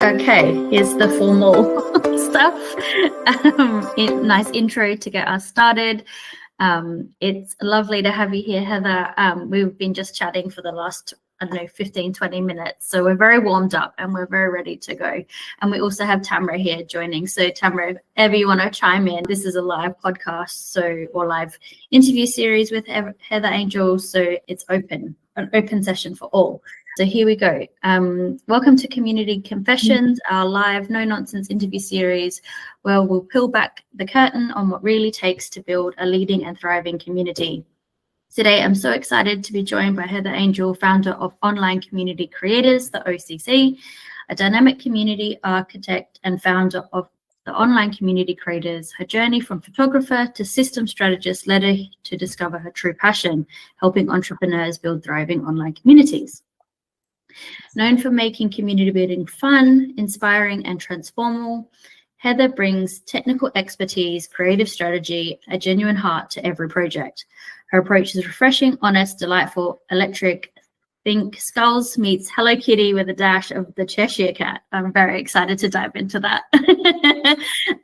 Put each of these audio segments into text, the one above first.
Okay, here's the formal stuff. Nice intro to get us started. It's lovely to have you here, Heather. We've been just chatting for the last, 15, 20 minutes. So we're very warmed up and we're very ready to go. And we also have Tamara here joining. So Tamara, if ever you want to chime in, this is a live podcast, or live interview series with Heather Angel. So it's an open session for all. So here we go. Welcome to Community Confessions, our live no-nonsense interview series where we'll peel back the curtain on what really takes to build a leading and thriving community. Today, I'm so excited to be joined by Heather Angel, founder of Online Community Creators, the OCC, a dynamic community architect and founder of the Online Community Creators. Her journey from photographer to system strategist led her to discover her true passion, helping entrepreneurs build thriving online communities. Known for making community building fun, inspiring, and transformational, Heather brings technical expertise, creative strategy, a genuine heart to every project. Her approach is refreshing, honest, delightful, electric. Think Skulls meets Hello Kitty with a dash of the Cheshire Cat. I'm very excited to dive into that.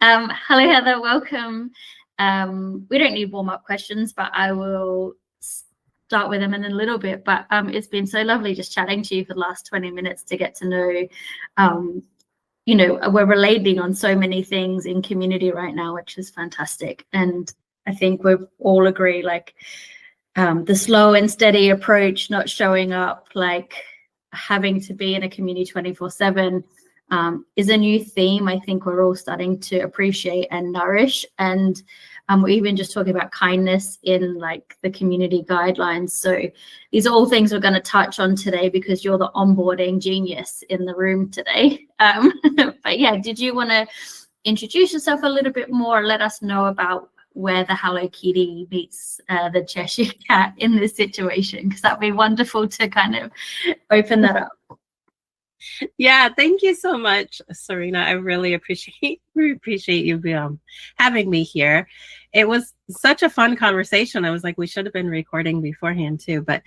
Hello, Heather. Welcome. We don't need warm-up questions, but I will start with them in a little bit. But it's been so lovely just chatting to you for the last 20 minutes to get to know, we're relating on so many things in community right now, which is fantastic. And I think we all agree, the slow and steady approach, not showing up, having to be in a community 24/7 is a new theme I think we're all starting to appreciate and nourish. And we're even just talking about kindness in the community guidelines. So these are all things we're going to touch on today because you're the onboarding genius in the room today. But yeah, did you want to introduce yourself a little bit more? Let us know about where the Hello Kitty meets the Cheshire Cat in this situation, because that'd be wonderful to kind of open that up. Yeah, thank you so much, Serena. I really appreciate you having me here. It was such a fun conversation. I was like, we should have been recording beforehand too, but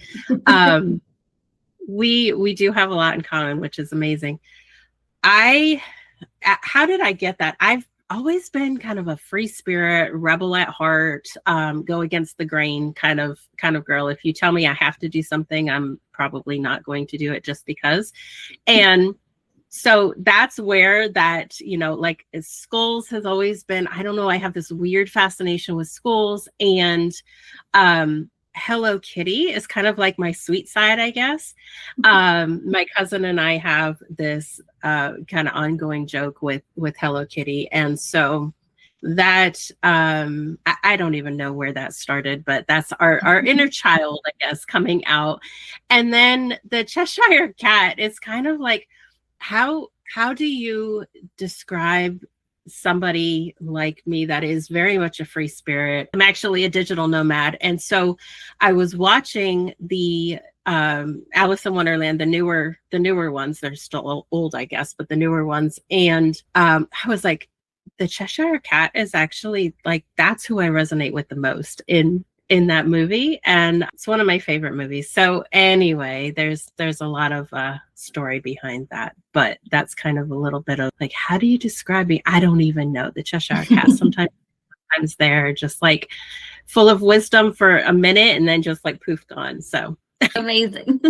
we do have a lot in common, which is amazing. How did I get that? I've always been kind of a free spirit, rebel at heart, go against the grain kind of girl. If you tell me I have to do something, I'm probably not going to do it just because. And so that's where that, schools has always been, I don't know, I have this weird fascination with schools, and Hello Kitty is kind of like my sweet side, I guess. My cousin and I have this kind of ongoing joke with Hello Kitty. And so that, I don't even know where that started, but that's our inner child, I guess, coming out. And then the Cheshire Cat is kind of like, how do you describe somebody like me that is very much a free spirit? I'm actually a digital nomad. And so I was watching the Alice in Wonderland, the newer ones. They're still old, I guess, but the newer ones. And I was like, the Cheshire Cat is actually that's who I resonate with the most in that movie. And it's one of my favorite movies. So anyway, there's a lot of story behind that, but that's kind of a little bit of how do you describe me? I don't even know. The Cheshire Cat, sometimes they're just full of wisdom for a minute and then just poof, gone. So amazing.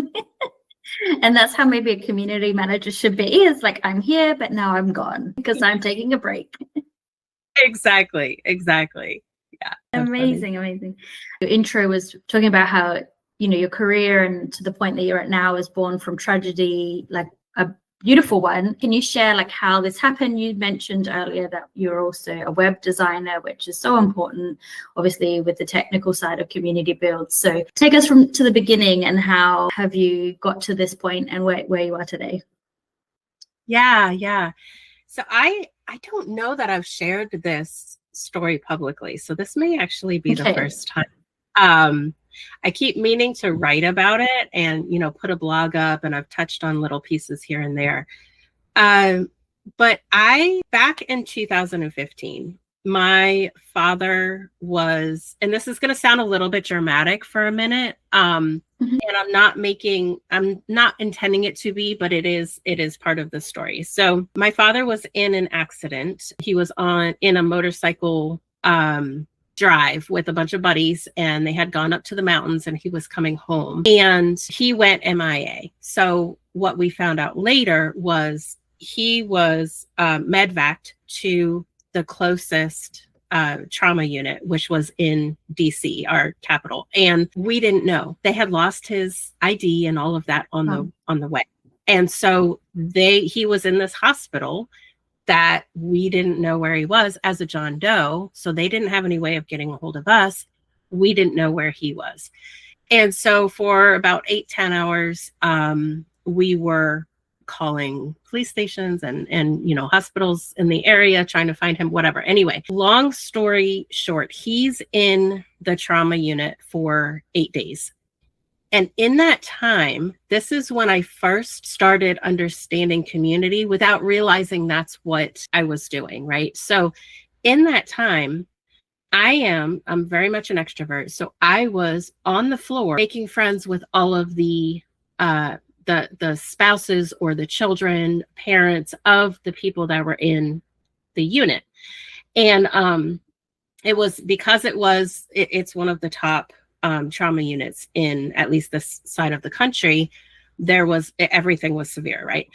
And that's how maybe a community manager should be, is I'm here, but now I'm gone because I'm taking a break. Exactly. Yeah. Amazing. Your intro was talking about how, your career and to the point that you're at now is born from tragedy, a beautiful one. Can you share how this happened? You mentioned earlier that you're also a web designer, which is so important, obviously, with the technical side of community build. So take us to the beginning, and how have you got to this point and where you are today? Yeah. So I don't know that I've shared this story publicly, so this may actually be the first time. I keep meaning to write about it and put a blog up, and I've touched on little pieces here and there. But back in 2015, my father was, and this is going to sound a little bit dramatic for a minute. And I'm not intending it to be, but it is part of the story. So my father was in an accident. He was in a motorcycle drive with a bunch of buddies, and they had gone up to the mountains, and he was coming home, and he went MIA. So what we found out later was he was medvaced to the closest trauma unit, which was in DC, our capital. And we didn't know. They had lost his ID and all of that on the way. And so he was in this hospital that we didn't know where he was as a John Doe. So they didn't have any way of getting a hold of us. We didn't know where he was. And so for about 8-10 hours, we were calling police stations and hospitals in the area, trying to find him, whatever. Anyway, long story short, he's in the trauma unit for 8 days. And in that time, this is when I first started understanding community without realizing that's what I was doing, right? So in that time, I'm very much an extrovert. So I was on the floor making friends with all of the spouses or the children, parents of the people that were in the unit. And it was because it's one of the top trauma units in at least this side of the country. Everything was severe, right?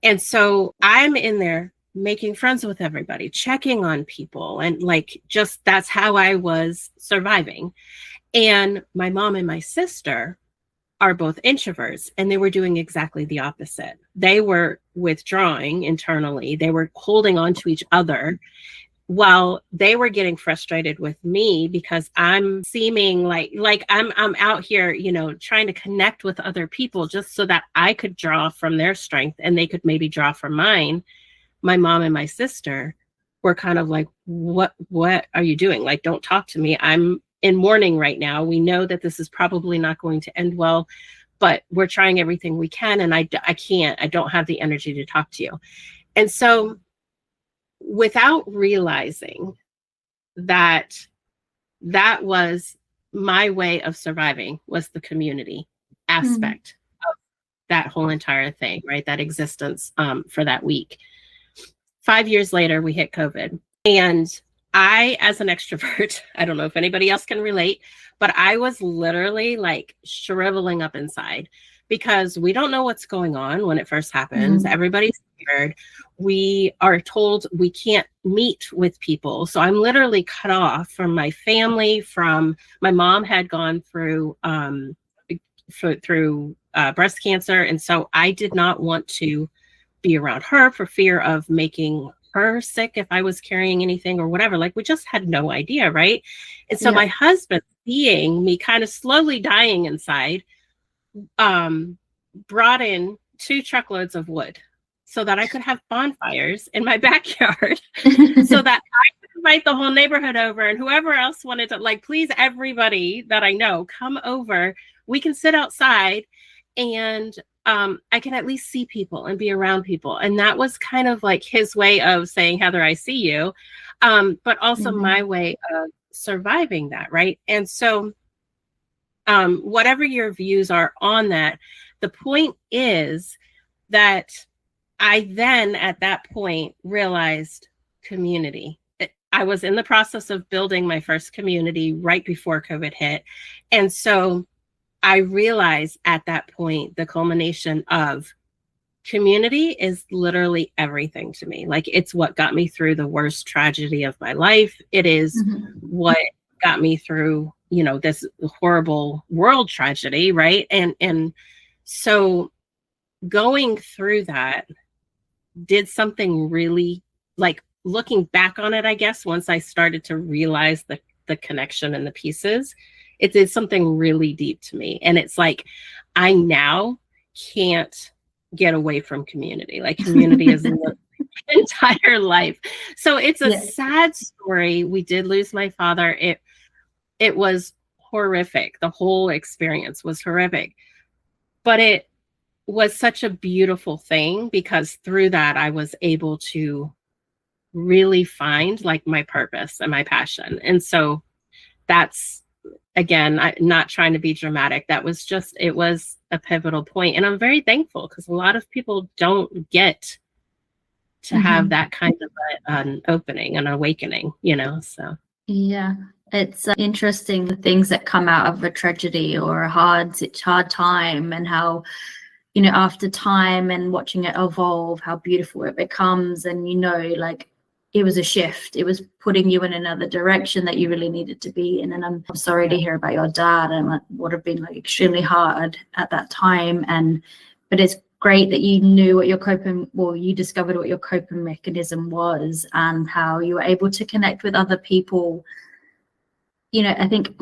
And so I'm in there making friends with everybody, checking on people, and just that's how I was surviving. And my mom and my sister are both introverts, and they were doing exactly the opposite. They were withdrawing internally. They were holding on to each other while they were getting frustrated with me because I'm seeming like I'm out here, trying to connect with other people just so that I could draw from their strength and they could maybe draw from mine. My mom and my sister were kind of like, what are you doing? Like, don't talk to me. I'm in mourning right now. We know that this is probably not going to end well, but we're trying everything we can. And I don't have the energy to talk to you. And so without realizing that was my way of surviving, was the community aspect of that whole entire thing, right? That existence for that week. 5 years later, we hit COVID. And I, as an extrovert, I don't know if anybody else can relate, but I was literally like shriveling up inside because we don't know what's going on when it first happens. Everybody's scared. We are told we can't meet with people. So I'm literally cut off from my family, from my mom had gone through breast cancer. And so I did not want to be around her for fear of making her sick if I was carrying anything or whatever. Like, we just had no idea, right? And so my husband, seeing me kind of slowly dying inside, brought in 2 truckloads of wood so that I could have bonfires in my backyard so that I could invite the whole neighborhood over, and whoever else wanted to, like, please, everybody that I know, come over. We can sit outside and I can at least see people and be around people. And that was kind of like his way of saying, Heather, I see you. But also my way of surviving that, right? And so whatever your views are on that, the point is that I then at that point realized community. I was in the process of building my first community right before COVID hit. And so I realized at that point, the culmination of community is literally everything to me. Like, it's what got me through the worst tragedy of my life. It is what got me through, this horrible world tragedy, right? And so going through that did something really, like, looking back on it, I guess, once I started to realize the connection and the pieces, it did something really deep to me. And it's like, I now can't get away from community. Like, community is my entire life. So it's a sad story. We did lose my father. It was horrific. The whole experience was horrific, but it was such a beautiful thing because through that, I was able to really find like my purpose and my passion. And so that's, again, not trying to be dramatic. That was just, it was a pivotal point. And I'm very thankful because a lot of people don't get to have that kind of an opening, an awakening, you know, so. Yeah, it's interesting the things that come out of a tragedy or a hard time, and how, you know, after time and watching it evolve, how beautiful it becomes. And, you know, like it was a shift. It was putting you in another direction that you really needed to be in. And I'm sorry to hear about your dad, and it would have been like extremely hard at that time. But it's great that you knew what you discovered what your coping mechanism was, and how you were able to connect with other people. You know, I think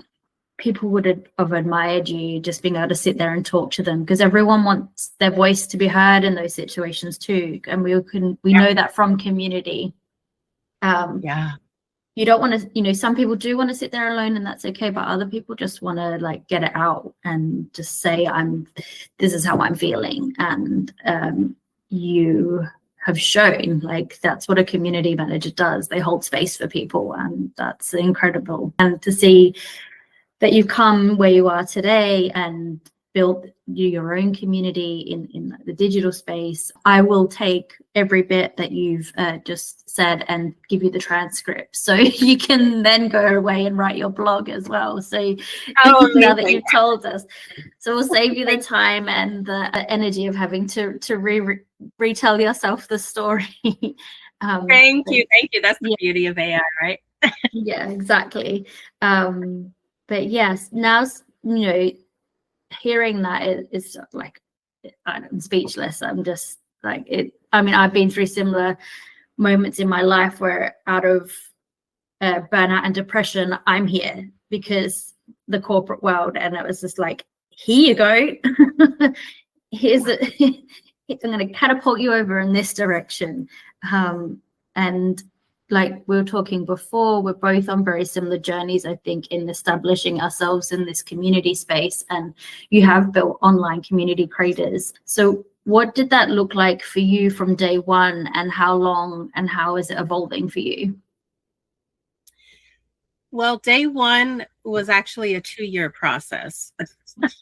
people would have admired you just being able to sit there and talk to them, because everyone wants their voice to be heard in those situations too. And we know that from community. You don't want to, you know, some people do want to sit there alone, and that's okay, but other people just want to like get it out and just say, this is how I'm feeling. And you have shown like that's what a community manager does. They hold space for people, and that's incredible. And to see that you've come where you are today and built your own community in the digital space. I will take every bit that you've just said and give you the transcript, so you can then go away and write your blog as well. So now that you've told us, so we'll save you the time and the energy of having to retell yourself the story. Thank you. That's the beauty of AI, right? Yeah, exactly. But yes, now, you know, hearing that is like, I'm speechless. I'm just like it. I mean, I've been through similar moments in my life where out of burnout and depression, I'm here because the corporate world, and it was just like, here you go. I'm going to catapult you over in this direction. And like we were talking before, we're both on very similar journeys, I think, in establishing ourselves in this community space. And you have built online community creators. So what did that look like for you from day one, and how long and how is it evolving for you? Well, day one was actually a 2-year process. As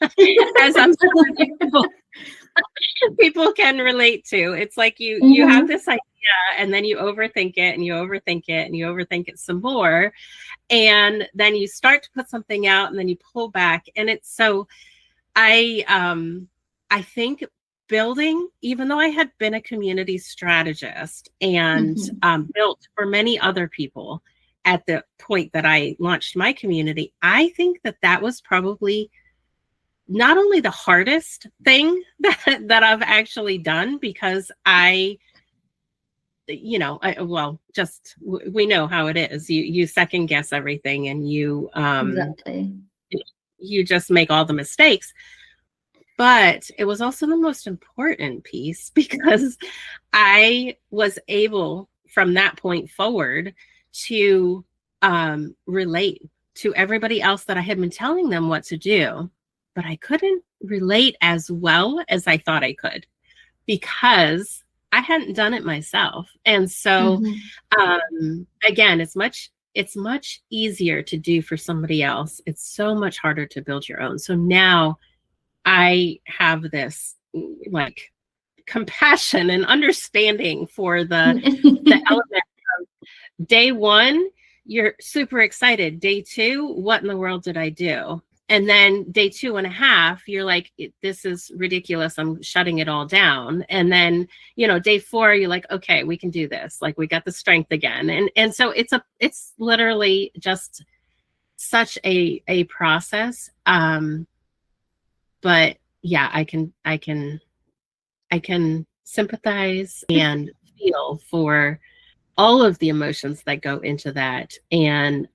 I'm sure people can relate to. It's like you have this idea, and then you overthink it, and you overthink it, and you overthink it some more, and then you start to put something out, and then you pull back. And it's so I think building, even though I had been a community strategist and built for many other people at the point that I launched my community, I think that was probably not only the hardest thing that I've actually done, because we know how it is. You second guess everything, and you just make all the mistakes. But it was also the most important piece, because I was able from that point forward to relate to everybody else that I had been telling them what to do. But I couldn't relate as well as I thought I could, because I hadn't done it myself. And so, again, it's much easier to do for somebody else. It's so much harder to build your own. So now I have this like compassion and understanding for the element of day one. You're super excited. Day two, what in the world did I do? And then day 2.5, you're like, this is ridiculous. I'm shutting it all down. And then, day 4, you're like, okay, we can do this. Like, we got the strength again. And so it's literally just such a process. But yeah, I can sympathize and feel for all of the emotions that go into that. And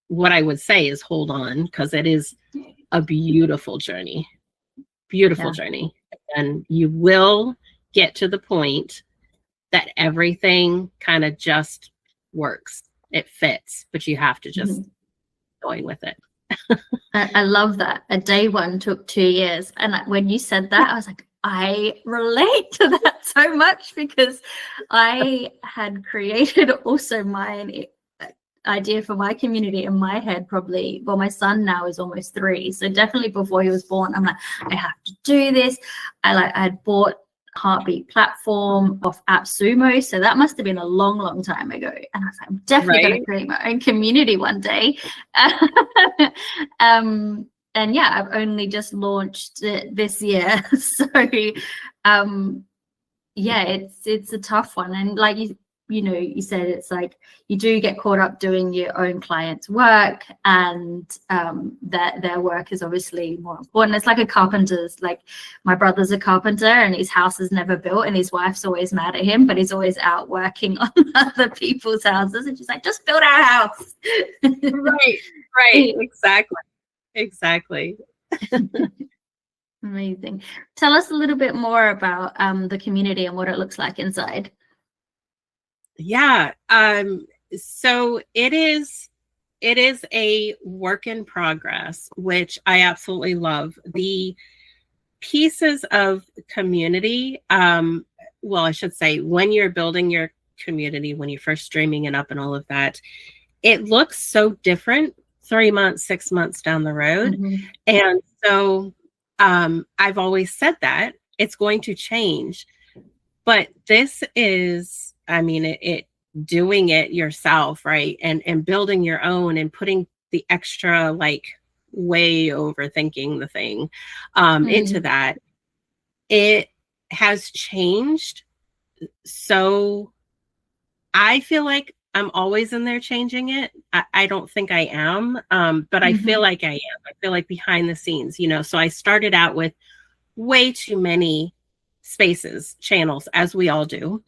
what I would say is hold on, because it is a beautiful journey, journey. And you will get to the point that everything kind of just works. It fits, but you have to just going with it. I love that. A day one took 2 years. And when you said that, I was like, I relate to that so much because I had created also my idea for my community in my head probably, well, my son now is almost 3. So definitely before he was born, I'm like, I have to do this. I had bought Heartbeat platform off AppSumo. So that must have been a long, long time ago. And I was like, I'm definitely going to create my own community one day. And yeah, I've only just launched it this year. So yeah, it's a tough one. And like you said, it's like you do get caught up doing your own clients' work, and that their work is obviously more important. It's like a carpenter's, like my brother's a carpenter and his house is never built and his wife's always mad at him, but he's always out working on other people's houses, and she's like, just build our house. Right, exactly. Amazing. Tell us a little bit more about the community and what it looks like inside. Yeah. So it is a work in progress, which I absolutely love. The pieces of community, well, I should say, when you're building your community, when you're first streaming it up and all of that, it looks so different 3 months, 6 months down the road. Mm-hmm. And so I've always said that it's going to change, but this is, I mean, it doing it yourself, right? And building your own and putting the extra, like, way overthinking the thing into that. It has changed. So I feel like I'm always in there changing it. I don't think I am, but I feel like I am. I feel like behind the scenes, so I started out with way too many spaces, channels, as we all do.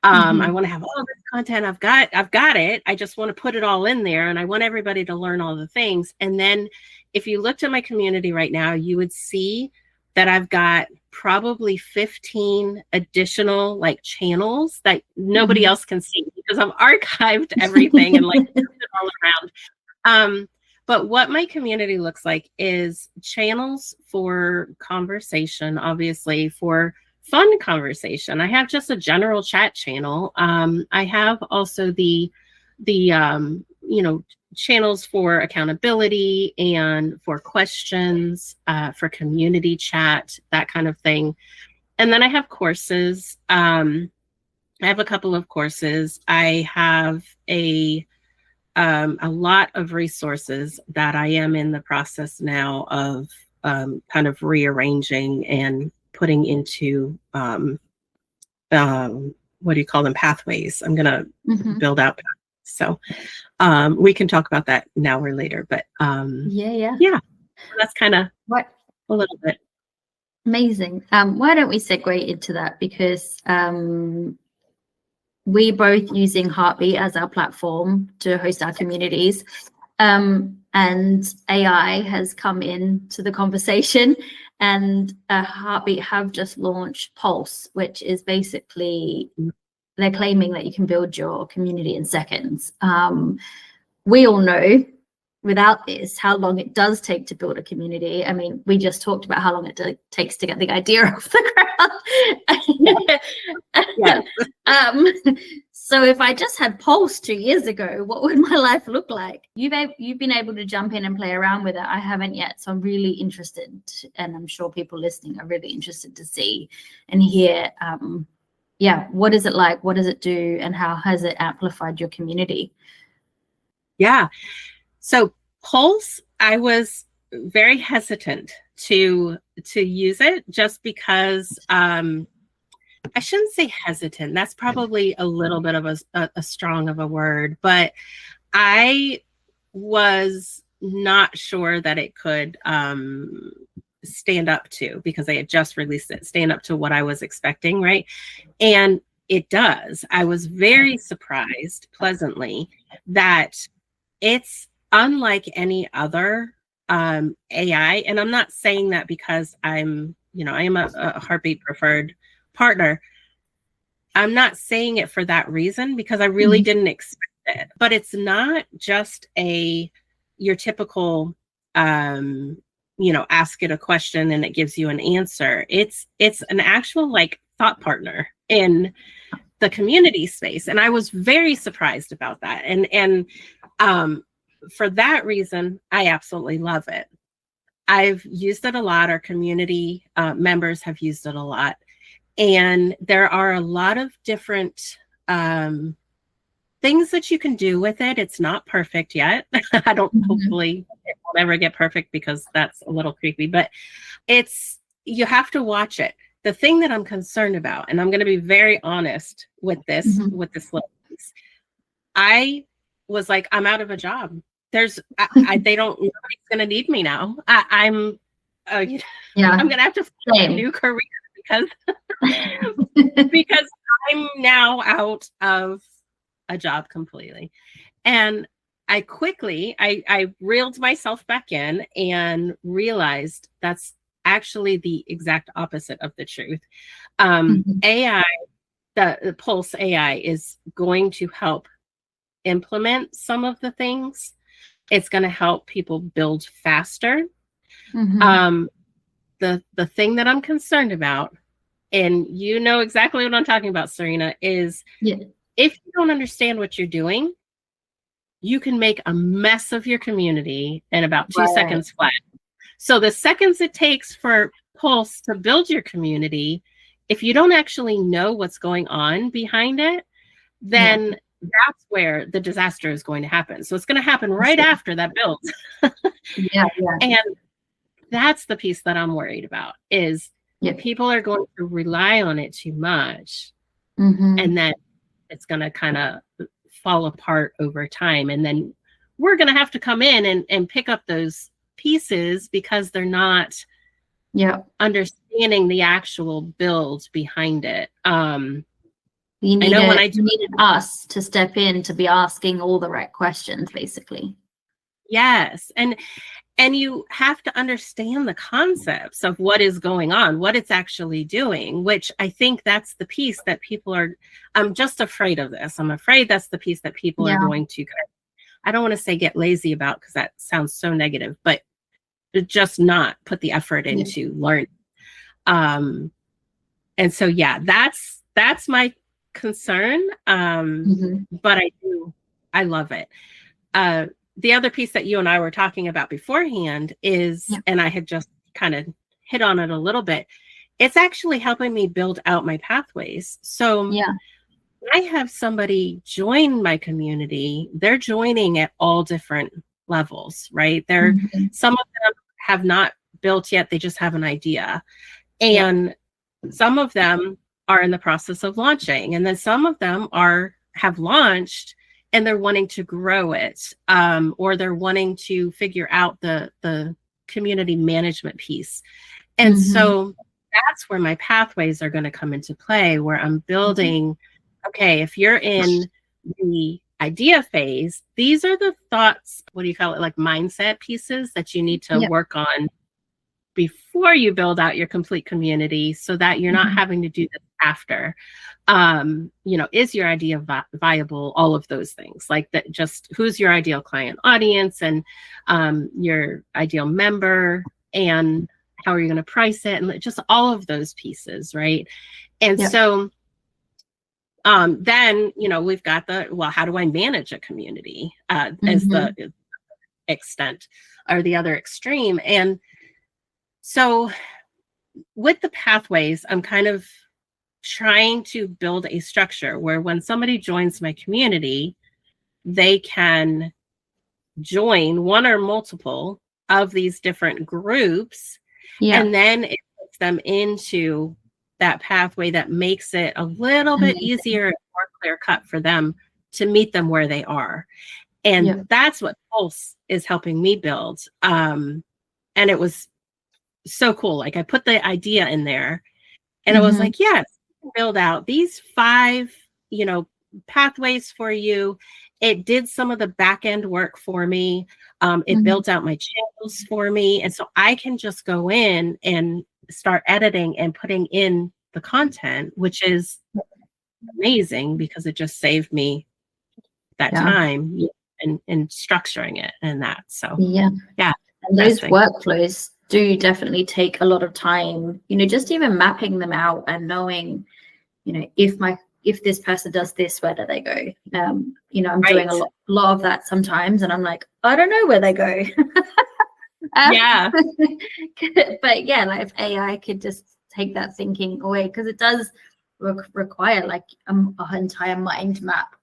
I want to have all this content. I've got it. I just want to put it all in there, and I want everybody to learn all the things. And then if you looked at my community right now, you would see that I've got probably 15 additional, like, channels that nobody else can see because I've archived everything and, like, moved it all around. But what my community looks like is channels for conversation, obviously, for fun conversation. I have just a general chat channel. I have also the channels for accountability and for questions, for community chat, that kind of thing. And then I have courses. I have a couple of courses. I have a lot of resources that I am in the process now of kind of rearranging and putting into what do you call them, pathways. I'm gonna build out pathways. So we can talk about that now or later, but yeah, that's kind of what a little bit. Amazing. Why don't we segue into that, because we both using Heartbeat as our platform to host our communities, and AI has come into the conversation, and Heartbeat have just launched Pulse, which is basically, they're claiming that you can build your community in seconds. We all know without this how long it does take to build a community. I mean, we just talked about how long it takes to get the idea off the ground. So if I just had Pulse 2 years ago, what would my life look like? You've been able to jump in and play around with it. I haven't yet, so I'm really interested, and I'm sure people listening are really interested to see and hear. What is it like? What does it do? And how has it amplified your community? Yeah. So Pulse, I was very hesitant to use it just because I shouldn't say hesitant. That's probably a little bit of a strong of a word, but I was not sure that it could stand up to, because they had just released it, stand up to what I was expecting, right? And it does. I was very surprised, pleasantly, that it's unlike any other AI. And I'm not saying that because I am a Heartbeat preferred partner. I'm not saying it for that reason, because I really didn't expect it. But it's not just your typical ask it a question and it gives you an answer. It's an actual like thought partner in the community space. And I was very surprised about that. And for that reason, I absolutely love it. I've used it a lot. Our community members have used it a lot. And there are a lot of different things that you can do with it. It's not perfect yet. I don't hopefully it will never get perfect because that's a little creepy, but you have to watch it. The thing that I'm concerned about, and I'm going to be very honest with this, little piece, I was like, I'm out of a job. They don't, nobody's going to need me now. I'm going to have to find a new career because I'm now out of a job completely. And I quickly, I reeled myself back in and realized that's actually the exact opposite of the truth. AI, the Pulse AI is going to help implement some of the things. It's going to help people build faster. The thing that I'm concerned about, and you know exactly what I'm talking about, Serena, is if you don't understand what you're doing, you can make a mess of your community in about 2 seconds flat. So the seconds it takes for Pulse to build your community, if you don't actually know what's going on behind it, then that's where the disaster is going to happen. So it's going to happen right after that build. And that's the piece that I'm worried about is people are going to rely on it too much. And then it's going to kind of fall apart over time. And then we're going to have to come in and pick up those pieces because they're not understanding the actual build behind it. You needed us to step in to be asking all the right questions, basically. Yes. And you have to understand the concepts of what is going on, what it's actually doing, which I think that's the piece that people are, I'm just afraid of this. I'm afraid that's the piece that people are going to, I don't want to say get lazy about because that sounds so negative, but just not put the effort into learning. And so, that's my concern. But I love it. The other piece that you and I were talking about beforehand is, and I had just kind of hit on it a little bit, it's actually helping me build out my pathways. So I have somebody join my community, they're joining at all different levels, right? Some of them have not built yet, they just have an idea. And some of them are in the process of launching. And then some of them have launched and they're wanting to grow it, or they're wanting to figure out the community management piece. And so that's where my pathways are going to come into play, where I'm building, okay, if you're in the idea phase, these are the thoughts, what do you call it, like mindset pieces that you need to work on before you build out your complete community so that you're not having to do this after. Is your idea viable? All of those things, like that, just who's your ideal client audience and your ideal member, and how are you going to price it, and just all of those pieces, right? And so then, we've got how do I manage a community as the extent or the other extreme? And so with the pathways, I'm kind of trying to build a structure where when somebody joins my community, they can join one or multiple of these different groups. And then it puts them into that pathway that makes it a little bit easier and more clear cut for them to meet them where they are. And that's what Pulse is helping me build. And it was so cool. Like I put the idea in there and I was like, yes, build out these 5, pathways for you. It did some of the back end work for me. It built out my channels for me. And so I can just go in and start editing and putting in the content, which is amazing because it just saved me that time and structuring it and that. So and those workflows do definitely take a lot of time, just even mapping them out and knowing, if this person does this, where do they go? I'm doing a lot of that sometimes, and I'm like, I don't know where they go. Yeah. But yeah, like if AI could just take that thinking away, because it does require like an entire mind map.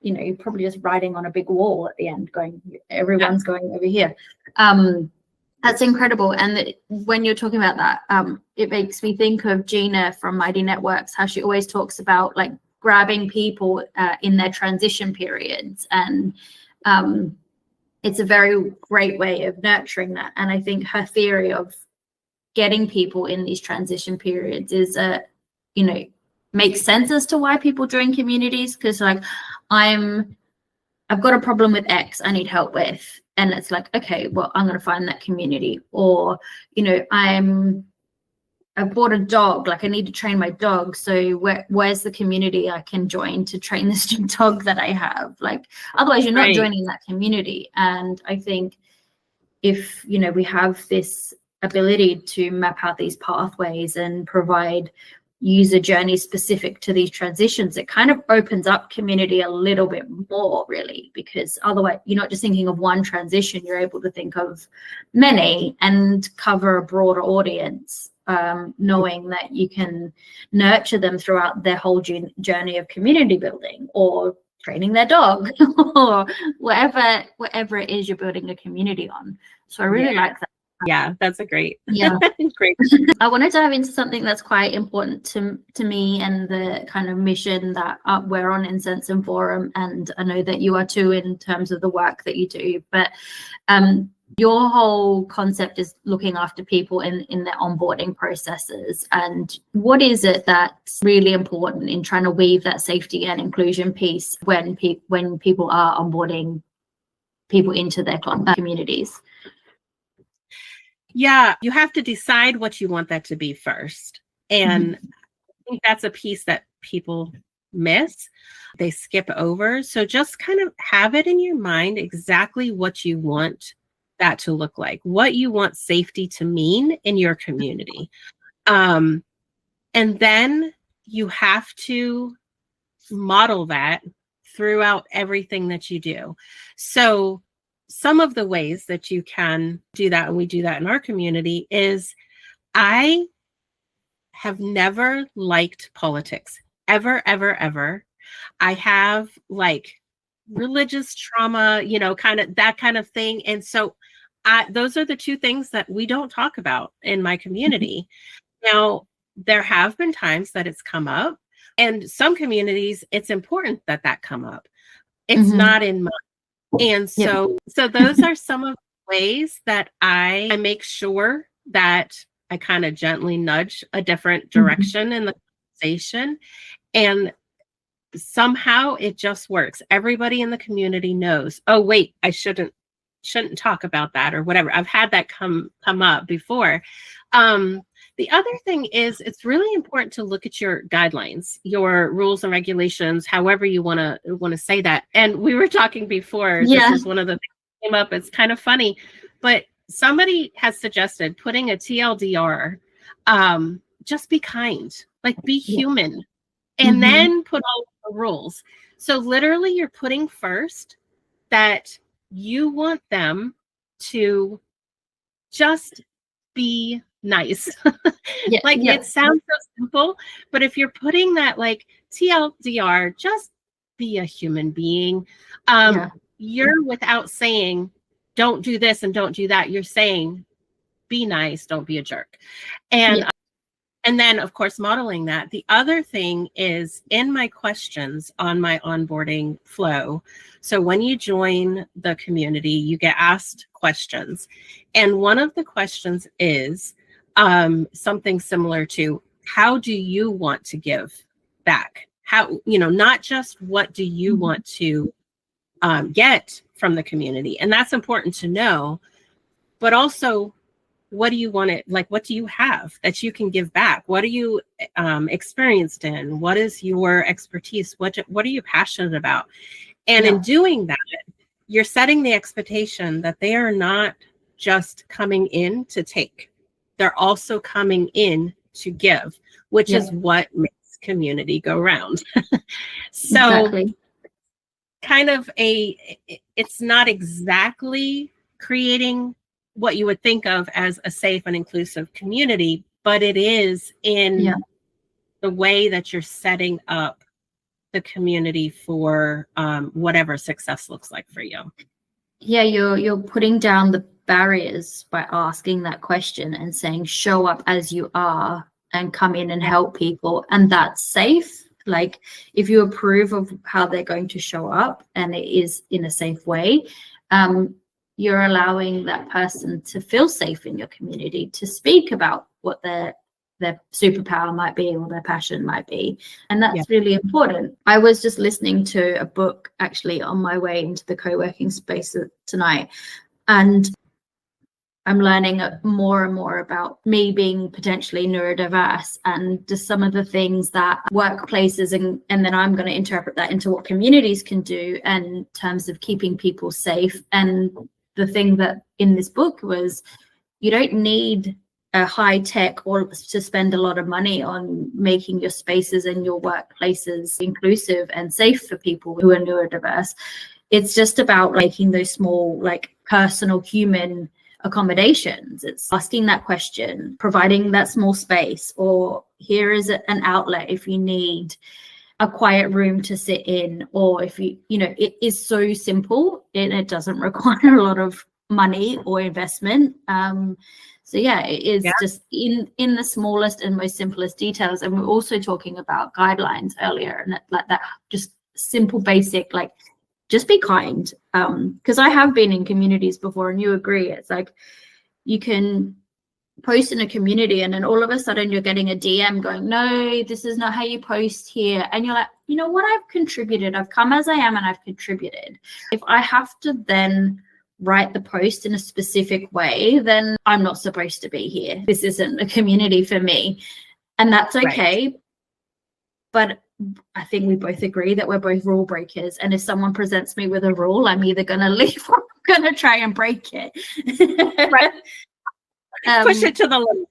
You're probably just writing on a big wall at the end, going, everyone's going over here. That's incredible. And when you're talking about that, it makes me think of Gina from Mighty Networks, how she always talks about like grabbing people in their transition periods. And it's a very great way of nurturing that. And I think her theory of getting people in these transition periods is, makes sense as to why people join communities. Because like, I've got a problem with X I need help with. And it's like, okay, well, I'm going to find that community. Or, I've bought a dog, like I need to train my dog. So where's the community I can join to train this new dog that I have? Like, otherwise you're not joining that community. And I think if, we have this ability to map out these pathways and provide user journey specific to these transitions, it kind of opens up community a little bit more, really, because otherwise you're not just thinking of one transition, you're able to think of many and cover a broader audience, knowing that you can nurture them throughout their whole journey of community building or training their dog or whatever it is you're building a community on. So I really like that. Yeah, that's a great. Great. I want to dive into something that's quite important to me and the kind of mission that we're on in Sense and Forum, and I know that you are too in terms of the work that you do. But your whole concept is looking after people in their onboarding processes. And what is it that's really important in trying to weave that safety and inclusion piece when people are onboarding people into their communities? Yeah, you have to decide what you want that to be first. And I think that's a piece that people miss. They skip over. So just kind of have it in your mind exactly what you want that to look like, what you want safety to mean in your community. And then you have to model that throughout everything that you do. So some of the ways that you can do that, and we do that in our community, is I have never liked politics, ever, ever, ever. I have like religious trauma, kind of that kind of thing. And so those are the two things that we don't talk about in my community. Now, there have been times that it's come up, and some communities, it's important that come up. It's not in mine. And so those are some of the ways that I make sure that I kind of gently nudge a different direction in the conversation. And somehow it just works. Everybody in the community knows, oh, wait, I shouldn't talk about that or whatever. I've had that come up before. The other thing is, it's really important to look at your guidelines, your rules and regulations, however you want to say that. And we were talking before, this is one of the things that came up. It's kind of funny, but somebody has suggested putting a TLDR, just be kind, like be human, and then put all the rules. So literally you're putting first that you want them to just be nice. It sounds so simple, but if you're putting that like TLDR, just be a human being, you're, without saying don't do this and don't do that, you're saying be nice, don't be a jerk. And then, of course, modeling that. The other thing is in my questions on my onboarding flow. So when you join the community, you get asked questions. And one of the questions is something similar to, how do you want to give back? How, not just what do you want to get from the community? And that's important to know, but also, what do you want to, like, what do you have that you can give back? What are you experienced in? What is your expertise? What are you passionate about? And in doing that, you're setting the expectation that they are not just coming in to take. They're also coming in to give, which is what makes community go round. So Exactly. kind of it's not exactly creating what you would think of as a safe and inclusive community, but it is in the way that you're setting up the community for whatever success looks like for you. Yeah, you're putting down the barriers by asking that question and saying, show up as you are and come in and help people. And that's safe. Like if you approve of how they're going to show up and it is in a safe way, you're allowing that person to feel safe in your community, to speak about what their superpower might be or their passion might be. And that's really important. I was just listening to a book actually on my way into the co-working space tonight, and I'm learning more and more about me being potentially neurodiverse and just some of the things that workplaces and then I'm going to interpret that into what communities can do in terms of keeping people safe. And the thing that in this book was, you don't need a high tech or to spend a lot of money on making your spaces and your workplaces inclusive and safe for people who are neurodiverse. It's just about making those small, like personal human accommodations. It's asking that question, providing that small space, or here is an outlet if you need a quiet room to sit in, or if it is so simple and it doesn't require a lot of money or investment. So yeah, it is just in the smallest and most simplest details. And we're also talking about guidelines earlier, and like that just simple basic, like just be kind. Because I have been in communities before, and you agree, it's like you can post in a community and then all of a sudden you're getting a DM going, no, this is not how you post here. And you're like, you know what, I've contributed, I've come as I am and I've contributed. If I have to then write the post in a specific way, then I'm not supposed to be here. This isn't a community for me. And that's okay. Right. But I think we both agree that we're both rule breakers. And if someone presents me with a rule, I'm either going to leave or I'm going to try and break it. Right. Push it to the limit.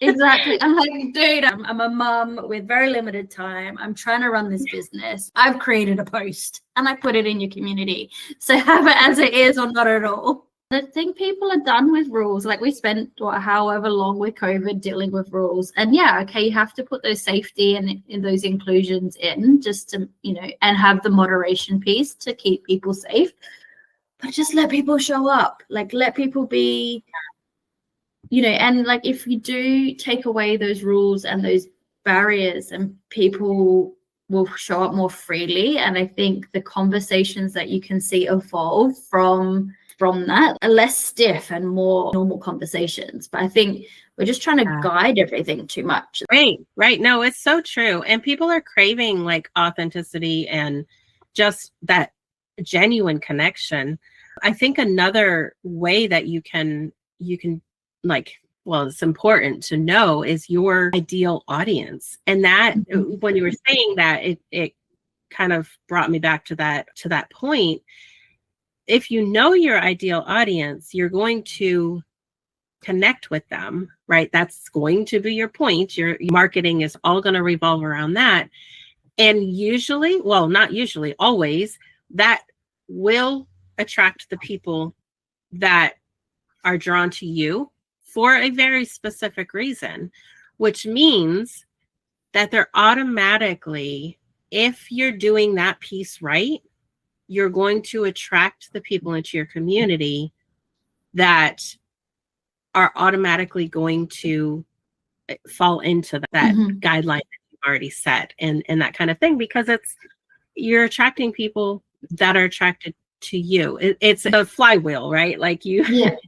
Exactly. I'm like, dude, I'm a mum with very limited time. I'm trying to run this business. I've created a post and I put it in your community. So have it as it is or not at all. I think people are done with rules. Like we spent however long with COVID dealing with rules. And yeah, okay, you have to put those safety and in those inclusions in just to, and have the moderation piece to keep people safe. But just let people show up. Like let people be, and like if you do take away those rules and those barriers, and people will show up more freely. And I think the conversations that you can see evolve from that are less stiff and more normal conversations. But I think we're just trying to guide everything too much. Right. No, it's so true. And people are craving like authenticity and just that genuine connection. I think another way that you can it's important to know is your ideal audience. And that when you were saying that, it kind of brought me back to that point. If you know your ideal audience, you're going to connect with them, right? That's going to be your point. Your marketing is all going to revolve around that. And usually, well, not usually, always, that will attract the people that are drawn to you for a very specific reason, which means that they're automatically, if you're doing that piece right, you're going to attract the people into your community that are automatically going to fall into that guideline that you've already set and that kind of thing, because you're attracting people that are attracted to you. It's a flywheel, right? Like you want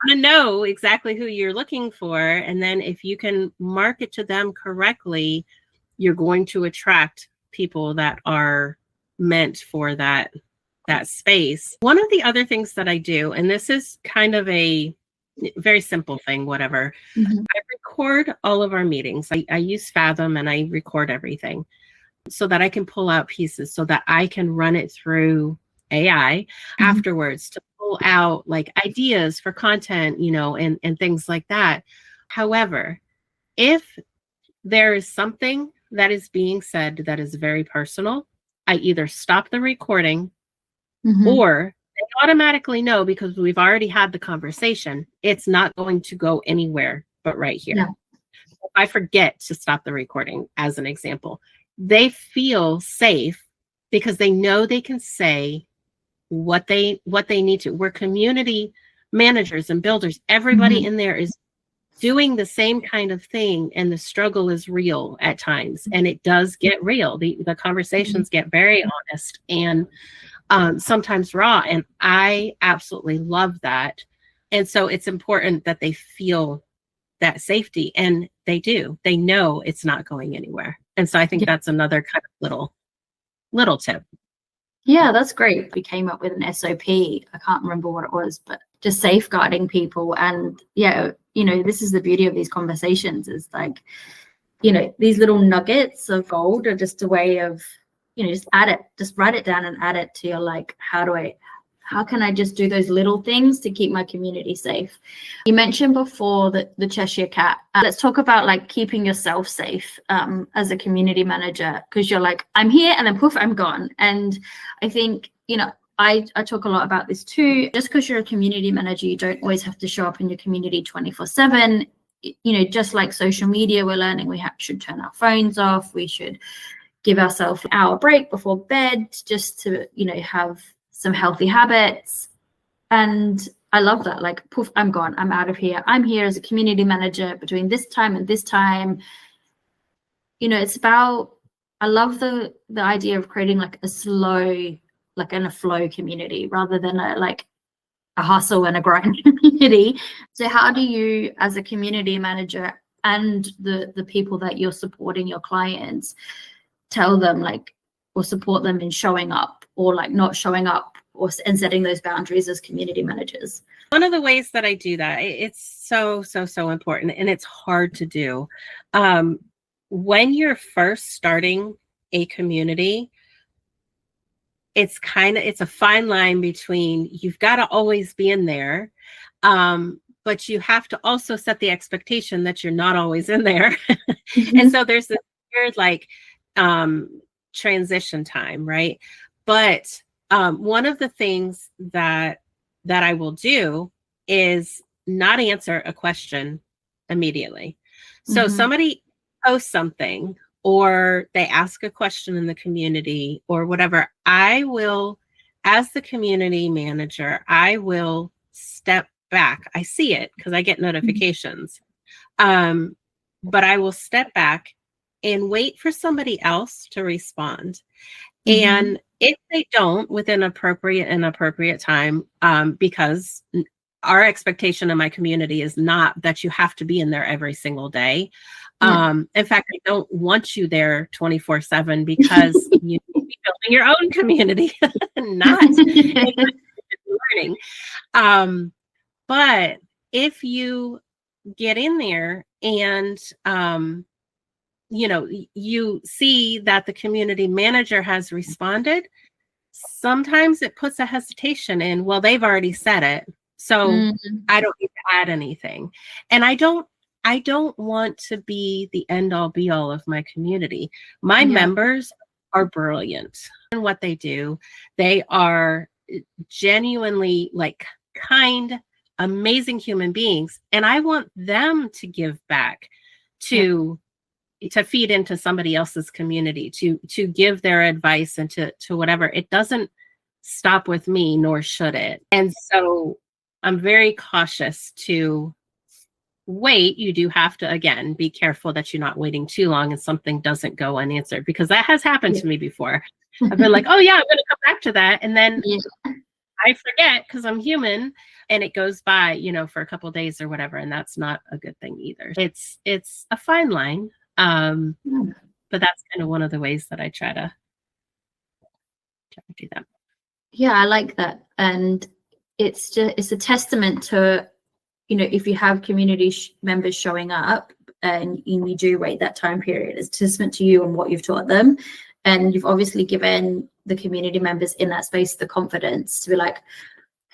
to know exactly who you're looking for. And then if you can market to them correctly, you're going to attract people that are meant for that space. One of the other things that I do, and this is kind of a very simple thing, whatever, I record all of our meetings. I use Fathom and I record everything so that I can pull out pieces so that I can run it through AI afterwards to pull pull out like ideas for content, you know, and things like that. However, if there is something that is being said that is very personal, I either stop the recording or they automatically know, because we've already had the conversation, it's not going to go anywhere but right here. Yeah. If I forget to stop the recording, as an example, they feel safe because they know they can say what they need to. We're community managers and builders. Everybody in there is doing the same kind of thing, and the struggle is real at times, and it does get real. The conversations get very honest and sometimes raw, and I absolutely love that. And so it's important that they feel that safety, and they do. They know it's not going anywhere. And so I think that's another kind of little tip. Yeah, that's great. We came up with an SOP. I can't remember what it was, but just safeguarding people. And yeah, you know, this is the beauty of these conversations, is like, you know, these little nuggets of gold are just a way of, you know, just write it down and add it to your, like, how can I just do those little things to keep my community safe? You mentioned before that the Cheshire Cat. Let's talk about like keeping yourself safe as a community manager, because you're like, I'm here and then poof, I'm gone. And I think, you know, I talk a lot about this too. Just because you're a community manager, you don't always have to show up in your community 24/7. You know, just like social media, we're learning we should turn our phones off. We should give ourselves an hour break before bed just to, you know, have some healthy habits. And I love that. Like, poof, I'm gone. I'm out of here. I'm here as a community manager between this time and this time. You know, it's about, I love the idea of creating like a slow, like in a flow community rather than a hustle and a grind community. So how do you, as a community manager and the people that you're supporting, your clients, tell them like, or support them in showing up or like not showing up, and setting those boundaries as community managers? One of the ways that I do that, it's so important, and it's hard to do. When you're first starting a community, it's a fine line between, you've got to always be in there, but you have to also set the expectation that you're not always in there. And so there's this weird like transition time, right? But one of the things that I will do is not answer a question immediately. So somebody posts something, or they ask a question in the community or whatever, I will, as the community manager, I will step back. I see it because I get notifications. But I will step back and wait for somebody else to respond. And if they don't within appropriate time, because our expectation in my community is not that you have to be in there every single day. In fact, I don't want you there 24/7 because you need to be building your own community, not learning. But if you get in there and you know, you see that the community manager has responded, sometimes it puts a hesitation in, well, they've already said it, so I don't need to add anything. And I don't want to be the end all be all of my community. My members are brilliant in what they do. They are genuinely like kind, amazing human beings. And I want them to give back to feed into somebody else's community, to give their advice and to whatever. It doesn't stop with me, nor should it. And so I'm very cautious to wait. You do have to, again, be careful that you're not waiting too long and something doesn't go unanswered, because that has happened to me before. I've been like, oh yeah, I'm going to come back to that. And then I forget because I'm human, and it goes by, you know, for a couple of days or whatever. And that's not a good thing either. It's a fine line. But that's kind of one of the ways that I try to do that. Yeah, I like that. And it's a testament to, you know, if you have community members showing up and you do wait that time period, it's a testament to you and what you've taught them. And you've obviously given the community members in that space the confidence to be like,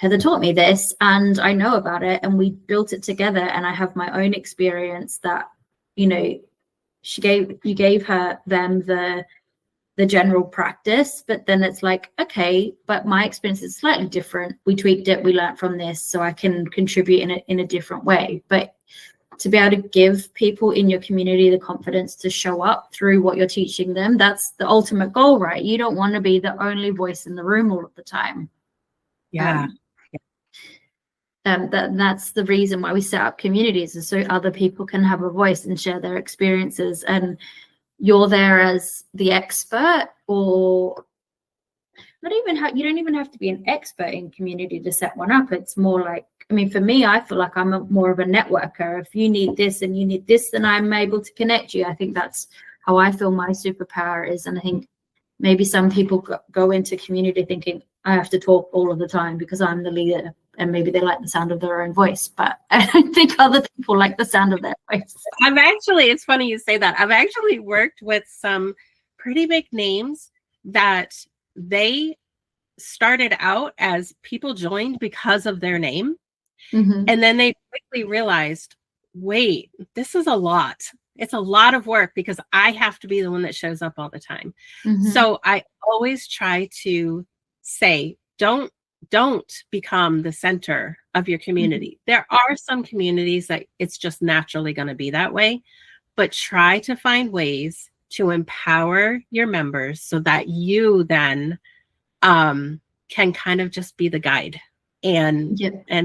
Heather taught me this and I know about it, and we built it together, and I have my own experience that, you know, you gave them the general practice, but then it's like, okay, but my experience is slightly different. We tweaked it, we learned from this, so I can contribute in a different way. But to be able to give people in your community the confidence to show up through what you're teaching them, that's the ultimate goal, right? You don't want to be the only voice in the room all of the time. Yeah. That's the reason why we set up communities, is so other people can have a voice and share their experiences, and you're there as the expert, or not even you don't even have to be an expert in community to set one up. It's more like, I mean, for me, I feel like I'm more of a networker. If you need this and you need this, then I'm able to connect you. I think that's how I feel my superpower is. And I think maybe some people go into community thinking I have to talk all of the time because I'm the leader, and maybe they like the sound of their own voice, but I don't think other people like the sound of their voice. It's funny you say that. I've actually worked with some pretty big names that they started out as people joined because of their name. Mm-hmm. And then they quickly realized, wait, this is a lot. It's a lot of work because I have to be the one that shows up all the time. Mm-hmm. So I always try to say, don't become the center of your community. Mm-hmm. There are some communities that it's just naturally going to be that way, but try to find ways to empower your members so that you then can kind of just be the guide and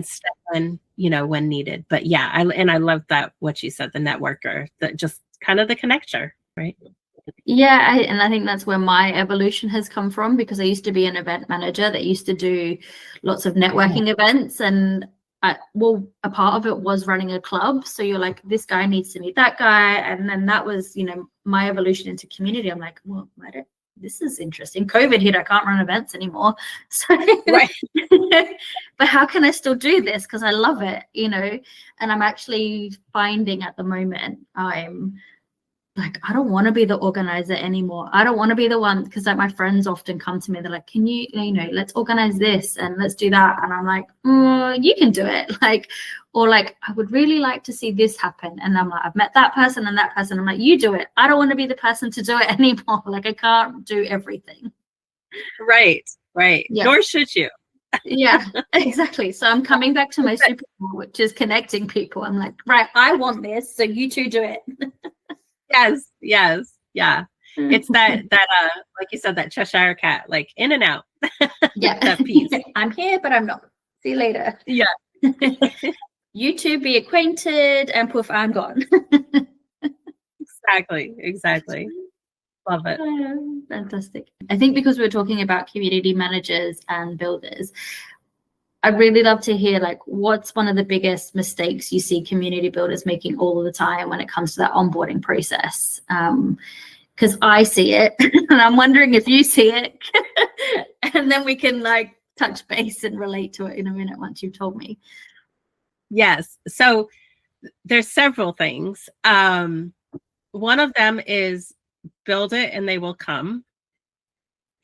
step in, you know, when needed. But yeah, I love that what you said, the networker, that just kind of the connector, right? Yeah, I think that's where my evolution has come from, because I used to be an event manager that used to do lots of networking events, and a part of it was running a club. So you're like, this guy needs to meet that guy, and then that was, you know, my evolution into community. I'm like, well, this is interesting. COVID hit, I can't run events anymore. So, right. But how can I still do this? Because I love it, you know. And I'm actually finding at the moment, I'm like, I don't want to be the organizer anymore. I don't want to be the one, because like my friends often come to me, they're like, can you, you know, let's organize this and let's do that. And I'm like, you can do it. Like, or like, I would really like to see this happen. And I'm like, I've met that person and that person. I'm like, you do it. I don't want to be the person to do it anymore. Like, I can't do everything. Right. Yeah. Nor should you. Yeah, exactly. So I'm coming back to my superpower, which is connecting people. I'm like, right, I want this, so you two do it. Yes. Yeah. It's that like you said, that Cheshire cat, like in and out. Yeah. That piece. I'm here, but I'm not. See you later. Yeah. You two be acquainted, and poof, I'm gone. Exactly. Love it. Fantastic. I think because we're talking about community managers and builders, I'd really love to hear, like, what's one of the biggest mistakes you see community builders making all the time when it comes to that onboarding process? Because I see it, and I'm wondering if you see it, and then we can like touch base and relate to it in a minute once you've told me. Yes. So there's several things. One of them is build it and they will come.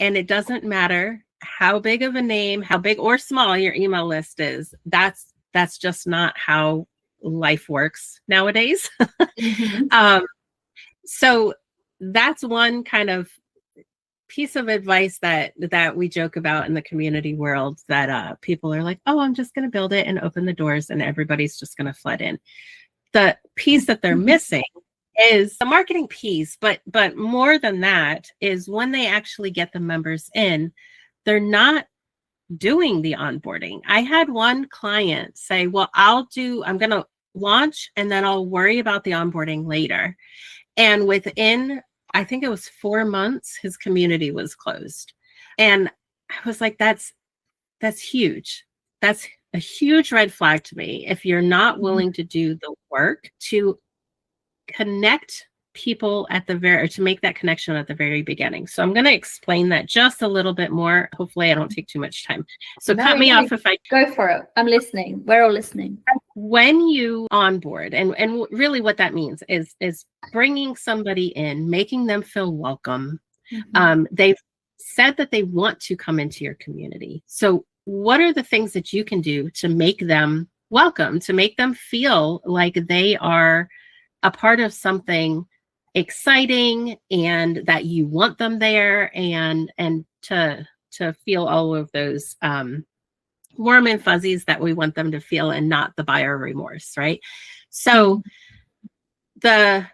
And it doesn't matter how big of a name, how big or small your email list is. That's just not how life works nowadays. Mm-hmm. So that's one kind of piece of advice that we joke about in the community world, that people are like, oh, I'm just going to build it and open the doors and everybody's just going to flood in. The piece that they're missing is the marketing piece, but more than that is when they actually get the members in, they're not doing the onboarding. I had one client say, well, I'm going to launch and then I'll worry about the onboarding later. And within, I think it was 4 months, his community was closed. And I was like, that's huge. That's a huge red flag to me. If you're not willing to do the work to connect people to make that connection at the very beginning. So I'm going to explain that just a little bit more. Hopefully I don't take too much time. So cut me off if I go for it. I'm listening. We're all listening. When you onboard, and really what that means is bringing somebody in, making them feel welcome. Mm-hmm. They've said that they want to come into your community. So what are the things that you can do to make them welcome, to make them feel like they are a part of something exciting and that you want them there, and to feel all of those warm and fuzzies that we want them to feel, and not the buyer remorse, right? So the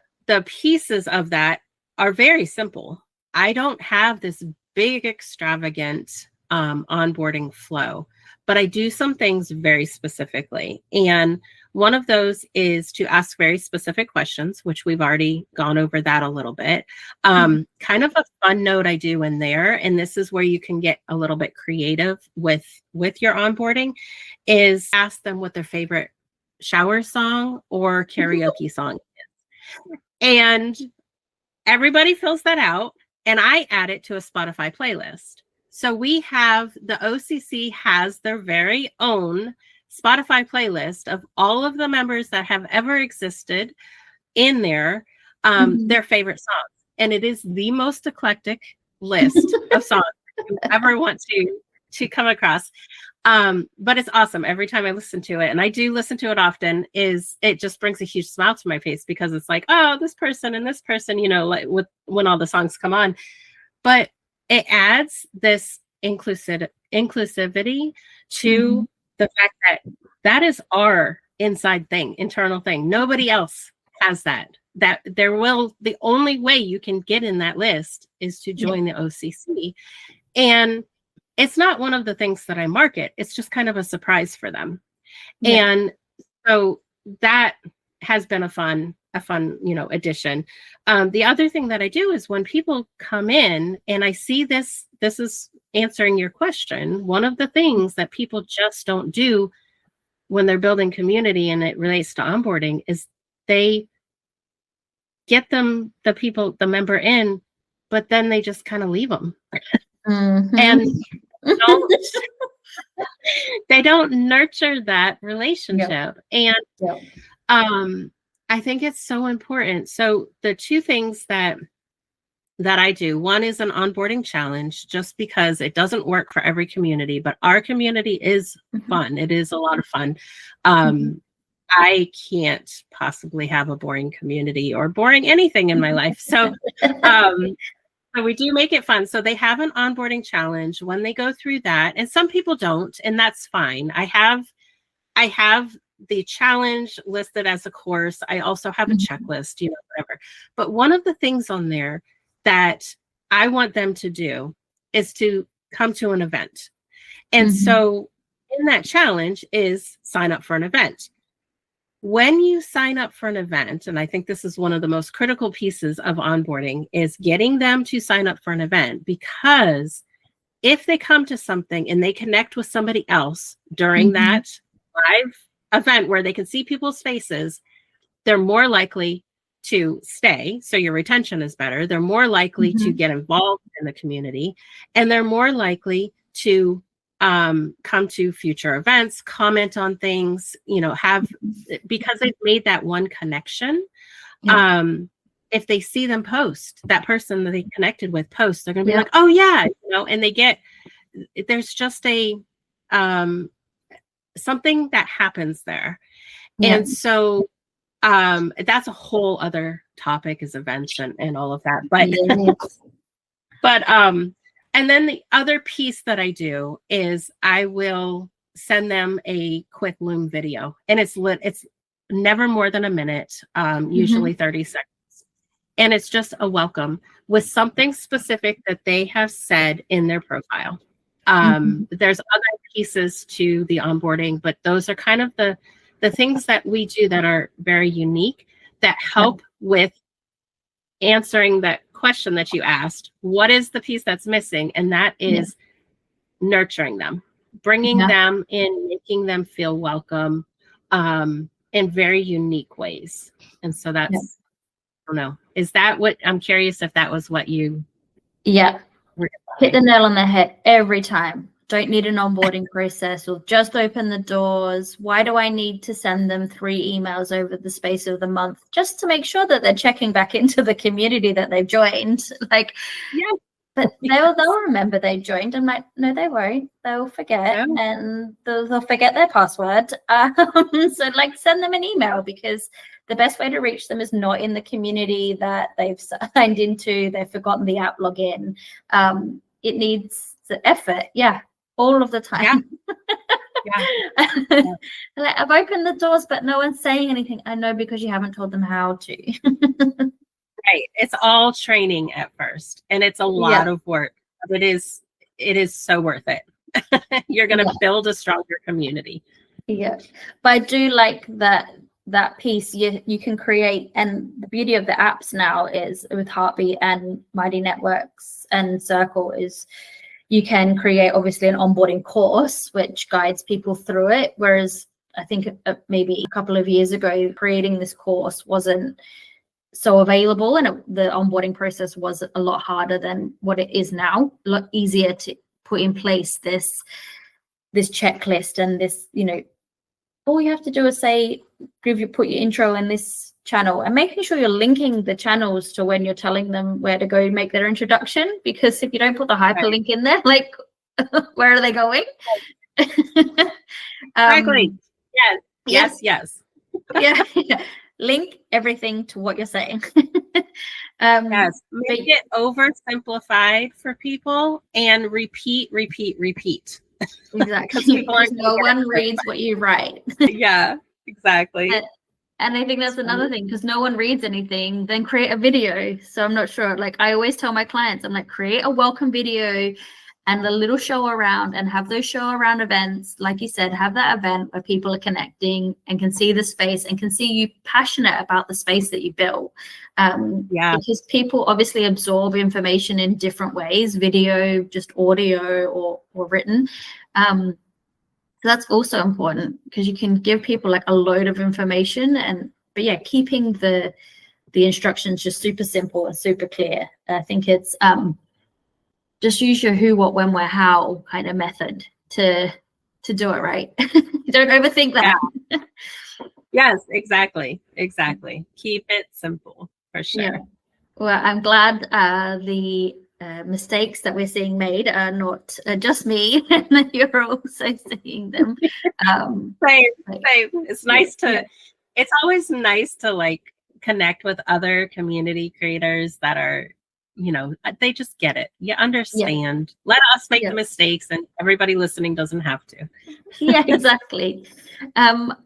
pieces of that are very simple. I don't have this big extravagant onboarding flow, but I do some things very specifically. And one of those is to ask very specific questions, which we've already gone over that a little bit. Kind of a fun note I do in there, and this is where you can get a little bit creative with your onboarding, is ask them what their favorite shower song or karaoke song is. And everybody fills that out, and I add it to a Spotify playlist. So we have, the OCC has their very own Spotify playlist of all of the members that have ever existed in there, their favorite songs. And it is the most eclectic list of songs you ever want to come across. But it's awesome every time I listen to it, and I do listen to it often. It just brings a huge smile to my face, because it's like, oh, this person and this person, you know, like when all the songs come on. But it adds this inclusivity to the fact that that is our inside thing, internal thing. Nobody else has that. That the only way you can get in that list is to join the OCC. And it's not one of the things that I market. It's just kind of a surprise for them. And so that has been a fun, you know, addition. The other thing that I do is when people come in and I see this is answering your question. One of the things that people just don't do when they're building community and it relates to onboarding is they get the member in, but then they just kind of leave them. And they don't nurture that relationship. And I think it's so important. So the two things that I do, one is an onboarding challenge, just because it doesn't work for every community, but our community is fun. It is a lot of fun. I can't possibly have a boring community or boring anything in my life. So so we do make it fun. So they have an onboarding challenge when they go through that, and some people don't, and that's fine. I have the challenge listed as a course. I also have a checklist, you know, whatever. But one of the things on there that I want them to do is to come to an event. And so in that challenge is sign up for an event. When you sign up for an event, and I think this is one of the most critical pieces of onboarding, is getting them to sign up for an event, because if they come to something and they connect with somebody else during that live event where they can see people's faces, they're more likely to stay. So your retention is better. They're more likely to get involved in the community, and they're more likely to come to future events, comment on things, you know, because they've made that one connection. If they see them post, that person that they connected with post, they're going to be like, oh yeah, you know, and there's just a something that happens there. And so that's a whole other topic, is events and all of that. But and then the other piece that I do is I will send them a quick Loom video, and it's never more than a minute, usually 30 seconds. And it's just a welcome with something specific that they have said in their profile. There's other pieces to the onboarding, but those are kind of the things that we do that are very unique, that help with answering that question that you asked. What is the piece that's missing? And that is nurturing them, bringing them in, making them feel welcome in very unique ways. And so that's, I don't know, is that what, I'm curious if that was what you... Hit the nail on the head every time. Don't need an onboarding process. We'll just open the doors. Why do I need to send them 3 emails over the space of the month just to make sure that they're checking back into the community that they've joined? Like, But they'll remember they joined. I'm like, no, they won't. They'll forget, No. and they'll forget their password. So like, send them an email, because the best way to reach them is not in the community that they've signed into. They've forgotten the app login. It needs the effort. Yeah, all of the time. Yeah. Like, I've opened the doors, but no one's saying anything. I know, because you haven't told them how to. Right. It's all training at first, and it's a lot of work, but it is so worth it. You're going to build a stronger community. Yeah, but I do like that piece you can create, and the beauty of the apps now is with Heartbeat and Mighty Networks and Circle is you can create obviously an onboarding course which guides people through it, whereas I think maybe a couple of years ago creating this course wasn't so available, and the onboarding process was a lot harder than what it is now. A lot easier to put in place this checklist, and this, all you have to do is say, put your intro in this channel, and making sure you're linking the channels to when you're telling them where to go make their introduction, because if you don't put the hyperlink in there, like, where are they going? Exactly. Yes. Yeah. Link everything to what you're saying. Yes, make it oversimplified for people, and repeat. Exactly. Because no one reads what you write. Yeah, exactly. And I think that's another thing, because no one reads anything, then create a video. So I'm not sure. Like, I always tell my clients, I'm like, create a welcome video and a little show around, and have those show around events. Like you said, have that event where people are connecting and can see the space and can see you passionate about the space that you built. Because people obviously absorb information in different ways, video, just audio, or written. So that's also important, because you can give people like a load of information, but yeah, keeping the instructions just super simple and super clear. I think it's just use your who, what, when, where, how kind of method to do it right. Don't overthink that. Yeah. Yes, exactly. Keep it simple, for sure. Yeah. Well, I'm glad the mistakes that we're seeing made are not just me, and that you're also seeing them. Same. It's nice to. It's always nice to like connect with other community creators that are, they just get it. You understand. Let us make the mistakes, and everybody listening doesn't have to. Yeah, exactly.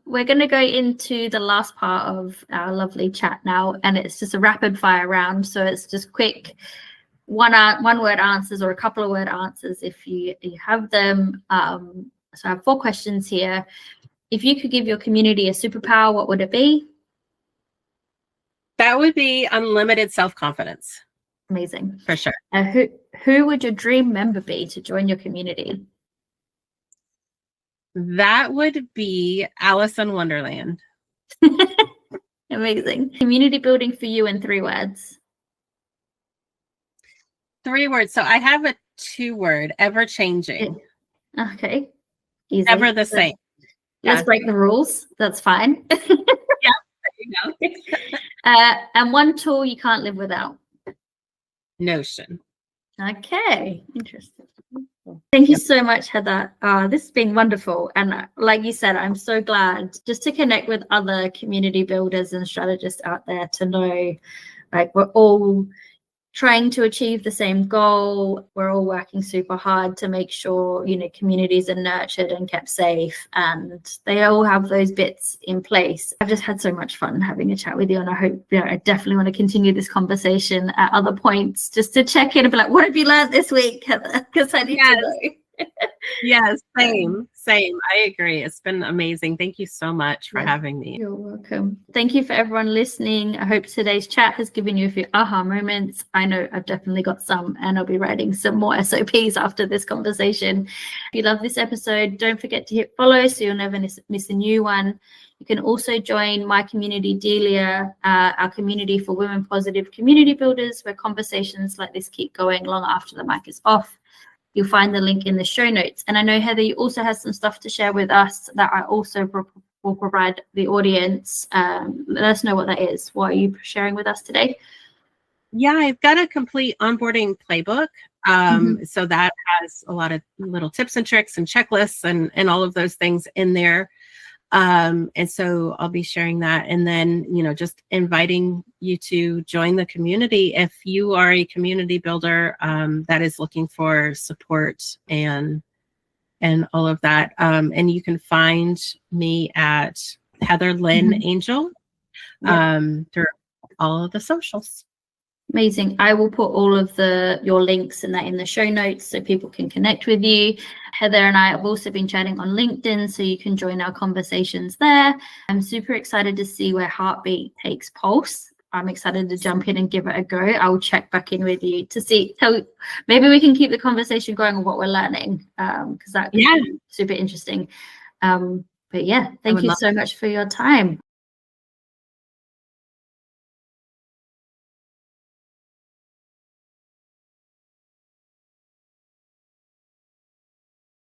We're going to go into the last part of our lovely chat now, and it's just a rapid fire round. So it's just quick one word answers, or a couple of word answers if you have them. So I have 4 questions here. If you could give your community a superpower, what would it be? That would be unlimited self-confidence. Amazing. For sure. Who would your dream member be to join your community? That would be Alice in Wonderland. Amazing. Community building for you in 3 words. 3 words. So I have a 2-word, ever changing. Okay. Easy. Ever the same. Let's break the rules. That's fine. Yeah, there you go. And 1 tool you can't live without. Notion. Okay, interesting. Thank you so much, Heather. This has been wonderful. And like you said, I'm so glad just to connect with other community builders and strategists out there, to know like we're all trying to achieve the same goal. We're all working super hard to make sure, communities are nurtured and kept safe, and they all have those bits in place. I've just had so much fun having a chat with you, and I hope, I definitely want to continue this conversation at other points, just to check in and be like, what have you learned this week, Heather? Because I need to know. Yes, same. I agree. It's been amazing. Thank you so much for having me. You're welcome. Thank you for everyone listening. I hope today's chat has given you a few aha moments. I know I've definitely got some, and I'll be writing some more SOPs after this conversation. If you love this episode, don't forget to hit follow so you'll never miss a new one. You can also join my community, Delia, our community for women positive community builders, where conversations like this keep going long after the mic is off. You'll find the link in the show notes. And I know, Heather, you also have some stuff to share with us that I also will provide the audience. Let us know what that is. What are you sharing with us today? Yeah, I've got a complete onboarding playbook So that has a lot of little tips and tricks and checklists and all of those things in there. And so I'll be sharing that, and then, just inviting you to join the community if you are a community builder that is looking for support and all of that. And you can find me at Heather Lynn Angel through all of the socials. Amazing. I will put all of your links in the show notes so people can connect with you. Heather and I have also been chatting on LinkedIn, so you can join our conversations there. I'm super excited to see where Heartbeat takes Pulse. I'm excited to jump in and give it a go. I'll check back in with you to see. So maybe we can keep the conversation going on what we're learning, because that could be super interesting. But yeah, thank you so much for your time.